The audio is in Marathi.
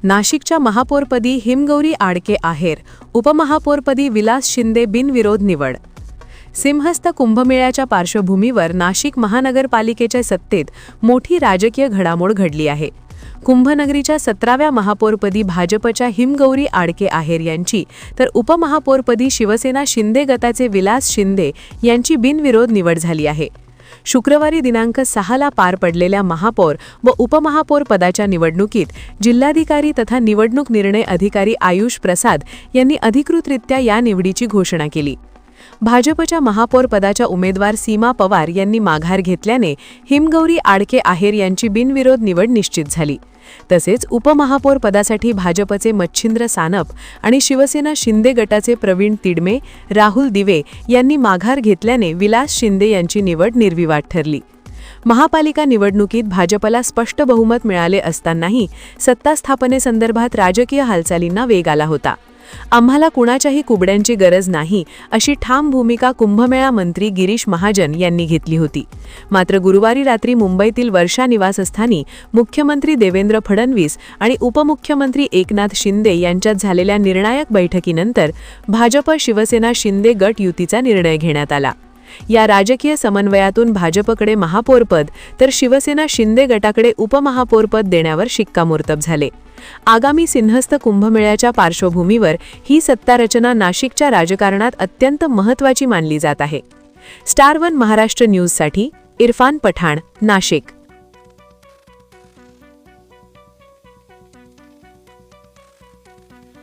नाशिकच्या महापौरपदी हिमगौरी आडके आहेर, उपमहापौरपदी विलास शिंदे बिनविरोध निवड। सिंहस्थ कुंभमेळ्याच्या पार्श्वभूमीवर नाशिक महानगरपालिकेच्या सत्तेत मोठी राजकीय घडामोड घडली आहे। कुंभनगरीच्या 17व्या महापौरपदी भाजपच्या हिमगौरी आडके आहेर यांची तर उपमहापौरपदी शिवसेना शिंदे गटाचे विलास शिंदे यांची बिनविरोध निवड झाली आहे। शुक्रवारी दिनांक 6 ला पार पडलेल्या महापौर व उपमहापौर पदाच्या निवडणुकीत जिल्हाधिकारी तथा निवडणूक निर्णय अधिकारी आयुष प्रसाद यांनी अधिकृतरित्या या निवडीची घोषणा केली। भाजपच्या महापौर पदाच्या उमेदवार सीमा पवार यांनी माघार घेतल्याने हिमगौरी आडके आहेर यांची बिनविरोध निवड निश्चित झाली। तसेच उपमहापौर पदासाठी भाजपचे मच्छिंद्र सानप आणि शिवसेना शिंदे गटाचे प्रवीण तिडमे, राहुल दिवे यांनी माघार घेतल्याने विलास शिंदे यांची निवड निर्विवाद ठरली। महापालिका निवडणुकीत भाजपला स्पष्ट बहुमत मिळाले असतानाही सत्ता स्थापनेसंदर्भात राजकीय हालचालींना वेग आला होता। आम्हाला कुणाच्याही कुबड्यांची गरज नाही अशी ठाम भूमिका कुंभमेळा मंत्री गिरीश महाजन यांनी घेतली होती। मात्र गुरुवारी रात्री मुंबईतील वर्षा निवासस्थानी मुख्यमंत्री देवेंद्र फडणवीस आणि उपमुख्यमंत्री एकनाथ शिंदे यांच्यात झालेल्या निर्णायक बैठकीनंतर भाजप शिवसेना शिंदे गट युतीचा निर्णय घेण्यात आला। या राजकीय समन्वयातून भाजपकडे महापौरपद तर शिवसेना शिंदे गटाकडे उपमहापौरपद देण्यावर शिक्कामोर्तब झाले। आगामी सिंहस्थ कुंभमेळ्याच्या पार्श्वभूमीवर ही सत्ता रचना नाशिकच्या राजकारणात अत्यंत महत्त्वाची मानली जात आहे। स्टार वन महाराष्ट्र न्यूजसाठी इरफान पठाण, नाशिक।